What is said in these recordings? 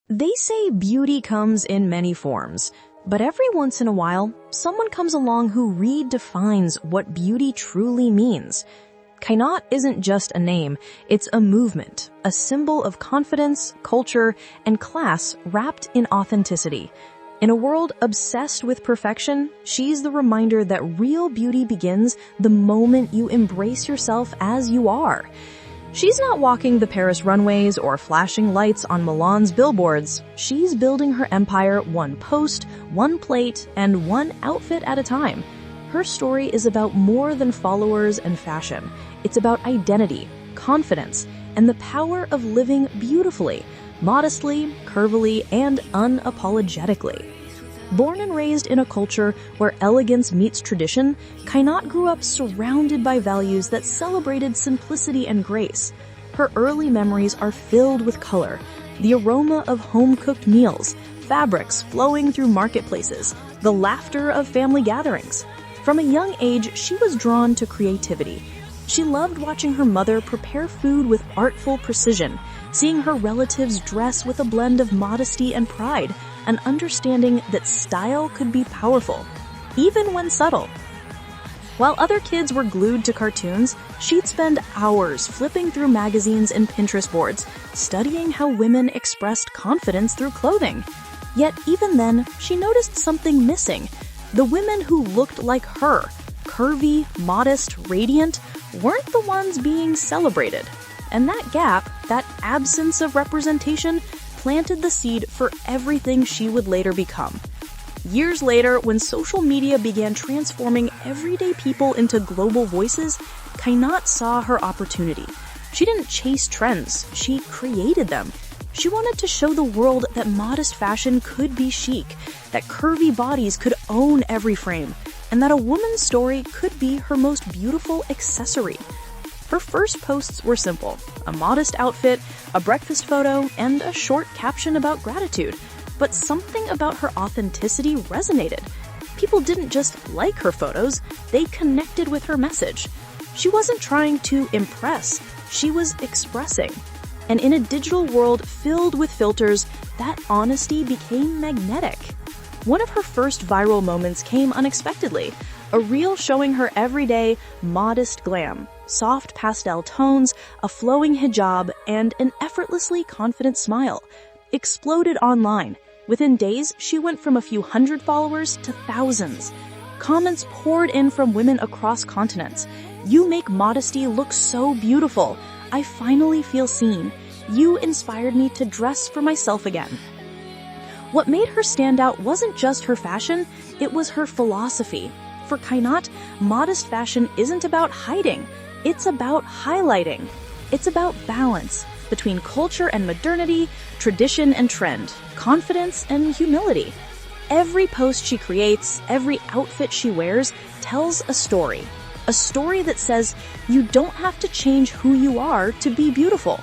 They say beauty comes in many forms, but every once in a while, someone comes along who redefines what beauty truly means. Kainaat isn't just a name, it's a movement, a symbol of confidence, culture, and class wrapped in authenticity. In a world obsessed with perfection, she's the reminder that real beauty begins the moment you embrace yourself as you are. She's not walking the Paris runways or flashing lights on Milan's billboards. She's building her empire one post, one plate, and one outfit at a time. Her story is about more than followers and fashion. It's about identity, confidence, and the power of living beautifully, modestly, curvily, and unapologetically. Born and raised in a culture where elegance meets tradition, Kainaat grew up surrounded by values that celebrated simplicity and grace. Her early memories are filled with color, the aroma of home-cooked meals, fabrics flowing through marketplaces, the laughter of family gatherings. From a young age, she was drawn to creativity. She loved watching her mother prepare food with artful precision, seeing her relatives dress with a blend of modesty and pride, and understanding that style could be powerful, even when subtle. While other kids were glued to cartoons, she'd spend hours flipping through magazines and Pinterest boards, studying how women expressed confidence through clothing. Yet even then, she noticed something missing. The women who looked like her, curvy, modest, radiant, weren't the ones being celebrated. And that gap, that absence of representation, planted the seed for everything she would later become. Years later, when social media began transforming everyday people into global voices, Kainaat saw her opportunity. She didn't chase trends, she created them. She wanted to show the world that modest fashion could be chic, that curvy bodies could own every frame, and that a woman's story could be her most beautiful accessory. Her first posts were simple: a modest outfit, a breakfast photo, and a short caption about gratitude. But something about her authenticity resonated. People didn't just like her photos, they connected with her message. She wasn't trying to impress, she was expressing. And in a digital world filled with filters, that honesty became magnetic. One of her first viral moments came unexpectedly, a reel showing her everyday, modest glam. Soft pastel tones, a flowing hijab, and an effortlessly confident smile exploded online. Within days, she went from a few hundred followers to thousands. Comments poured in from women across continents. "You make modesty look so beautiful. I finally feel seen. You inspired me to dress for myself again." What made her stand out wasn't just her fashion, it was her philosophy. For Kainaat, modest fashion isn't about hiding. It's about highlighting. It's about balance between culture and modernity, tradition and trend, confidence and humility. Every post she creates, every outfit she wears, tells a story. A story that says you don't have to change who you are to be beautiful.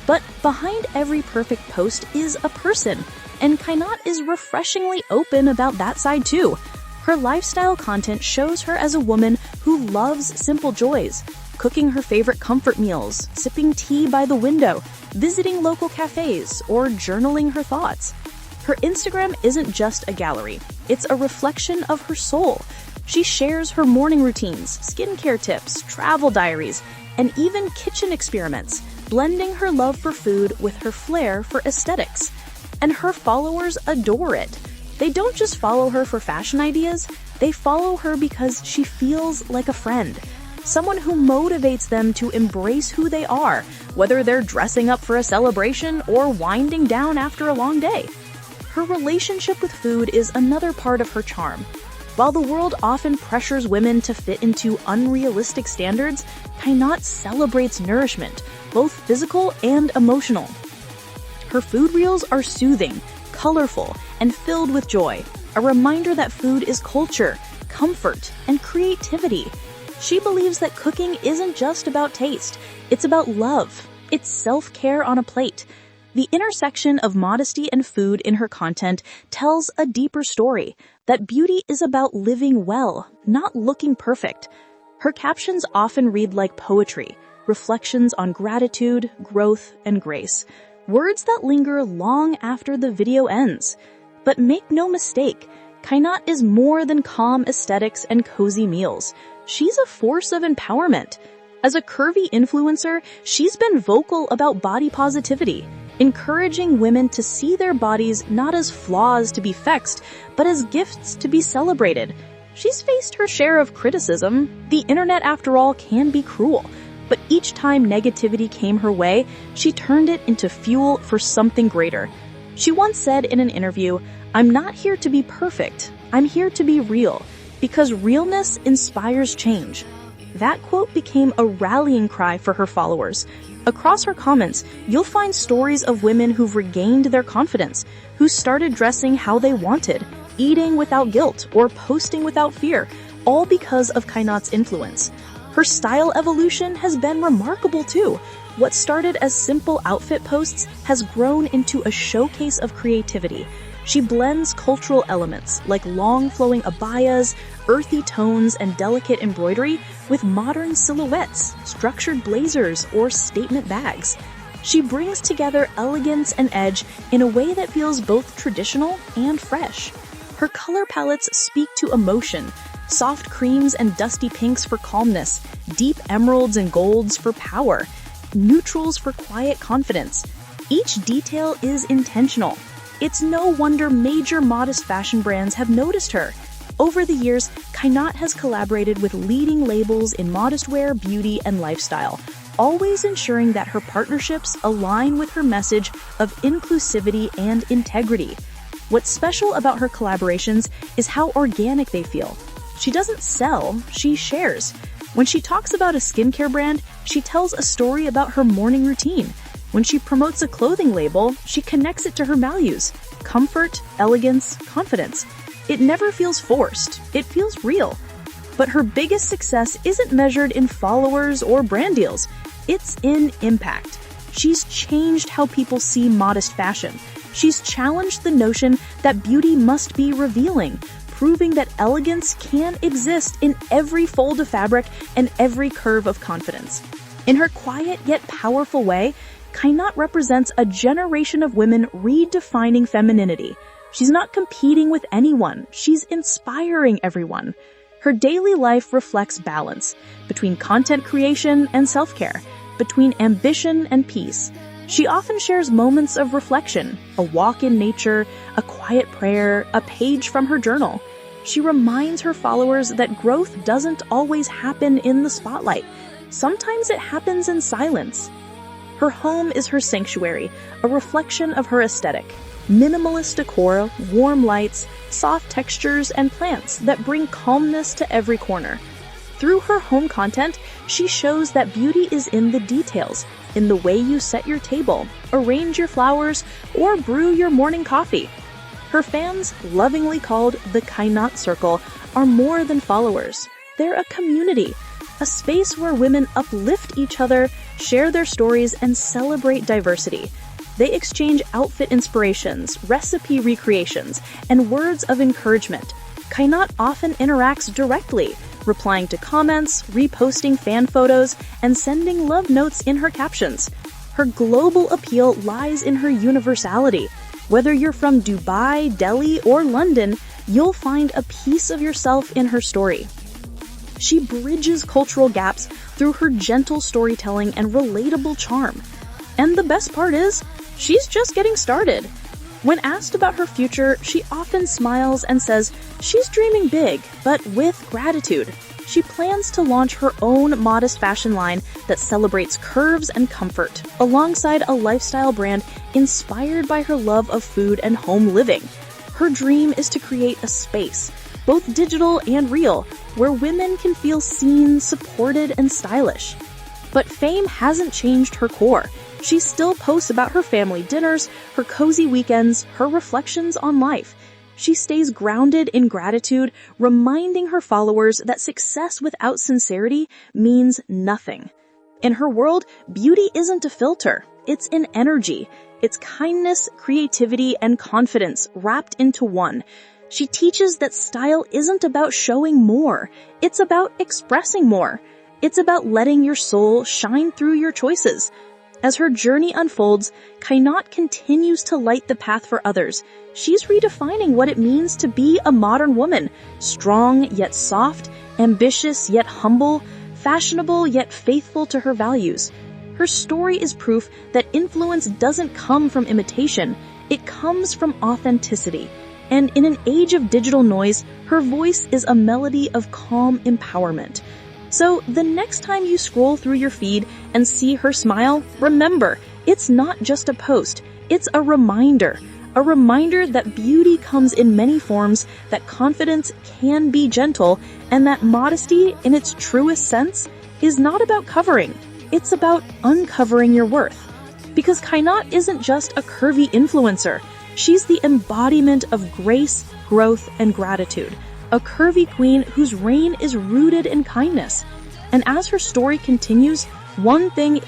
But behind every perfect post is a person, and Kainaat is refreshingly open about that side too. Her lifestyle content shows her as a woman who loves simple joys, cooking her favorite comfort meals, sipping tea by the window, visiting local cafes, or journaling her thoughts. Her Instagram isn't just a gallery, it's a reflection of her soul. She shares her morning routines, skincare tips, travel diaries, and even kitchen experiments, blending her love for food with her flair for aesthetics. And her followers adore it. They don't just follow her for fashion ideas, they follow her because she feels like a friend. Someone who motivates them to embrace who they are, whether they're dressing up for a celebration or winding down after a long day. Her relationship with food is another part of her charm. While the world often pressures women to fit into unrealistic standards, Kainaat celebrates nourishment, both physical and emotional. Her food reels are soothing, colorful, and filled with joy, a reminder that food is culture, comfort, and creativity. She believes that cooking isn't just about taste, it's about love. It's self-care on a plate. The intersection of modesty and food in her content tells a deeper story, that beauty is about living well, not looking perfect. Her captions often read like poetry, reflections on gratitude, growth, and grace. words that linger long after the video ends. But make no mistake, Kainaat is more than calm aesthetics and cozy meals. She's a force of empowerment. As a curvy influencer, she's been vocal about body positivity, encouraging women to see their bodies not as flaws to be fixed, but as gifts to be celebrated. She's faced her share of criticism. The internet, after all, can be cruel. But each time negativity came her way, she turned it into fuel for something greater. She once said in an interview, "I'm not here to be perfect. I'm here to be real, because realness inspires change." That quote became a rallying cry for her followers. Across her comments, you'll find stories of women who've regained their confidence, who started dressing how they wanted, eating without guilt, or posting without fear, all because of Kainaat's influence. Her style evolution has been remarkable too. What started as simple outfit posts has grown into a showcase of creativity. She blends cultural elements like long flowing abayas, earthy tones, and delicate embroidery with modern silhouettes, structured blazers, or statement bags. She brings together elegance and edge in a way that feels both traditional and fresh. Her color palettes speak to emotion: soft creams and dusty pinks for calmness, deep emeralds and golds for power, neutrals for quiet confidence. Each detail is intentional. It's no wonder major modest fashion brands have noticed her. Over the years, Kainaat has collaborated with leading labels in modest wear, beauty, and lifestyle, always ensuring that her partnerships align with her message of inclusivity and integrity. What's special about her collaborations is how organic they feel. She doesn't sell, she shares. When she talks about a skincare brand, she tells a story about her morning routine. When she promotes a clothing label, she connects it to her values: comfort, elegance, confidence. It never feels forced, it feels real. But her biggest success isn't measured in followers or brand deals, it's in impact. She's changed how people see modest fashion. She's challenged the notion that beauty must be revealing, proving that elegance can exist in every fold of fabric and every curve of confidence. In her quiet yet powerful way, Kainaat represents a generation of women redefining femininity. She's not competing with anyone, she's inspiring everyone. Her daily life reflects balance between content creation and self-care, between ambition and peace. She often shares moments of reflection: a walk in nature, a quiet prayer, a page from her journal. She reminds her followers that growth doesn't always happen in the spotlight. Sometimes it happens in silence. Her home is her sanctuary, a reflection of her aesthetic. Minimalist decor, warm lights, soft textures, and plants that bring calmness to every corner. Through her home content, she shows that beauty is in the details, in the way you set your table, arrange your flowers, or brew your morning coffee. Her fans, lovingly called the Kainaat Circle, are more than followers. They're a community, a space where women uplift each other, share their stories, and celebrate diversity. They exchange outfit inspirations, recipe recreations, and words of encouragement. Kainaat often interacts directly, replying to comments, reposting fan photos, and sending love notes in her captions. Her global appeal lies in her universality. Whether you're from Dubai, Delhi, or London, you'll find a piece of yourself in her story. She bridges cultural gaps through her gentle storytelling and relatable charm. And the best part is, she's just getting started. When asked about her future, she often smiles and says she's dreaming big, but with gratitude. She plans to launch her own modest fashion line that celebrates curves and comfort, alongside a lifestyle brand inspired by her love of food and home living. Her dream is to create a space, both digital and real, where women can feel seen, supported, and stylish. But fame hasn't changed her core. She still posts about her family dinners, her cozy weekends, her reflections on life. She stays grounded in gratitude, reminding her followers that success without sincerity means nothing. In her world, beauty isn't a filter, it's an energy. It's kindness, creativity, and confidence wrapped into one. She teaches that style isn't about showing more, it's about expressing more. It's about letting your soul shine through your choices. As her journey unfolds, Kainaat continues to light the path for others. She's redefining what it means to be a modern woman, strong yet soft, ambitious yet humble, fashionable yet faithful to her values. Her story is proof that influence doesn't come from imitation, it comes from authenticity. And in an age of digital noise, her voice is a melody of calm empowerment. So the next time you scroll through your feed and see her smile, remember, it's not just a post, it's a reminder that beauty comes in many forms, that confidence can be gentle, and that modesty, in its truest sense, is not about covering, it's about uncovering your worth. Because Kainaat isn't just a curvy influencer, she's the embodiment of grace, growth, and gratitude. A curvy queen whose reign is rooted in kindness. And as her story continues, one thing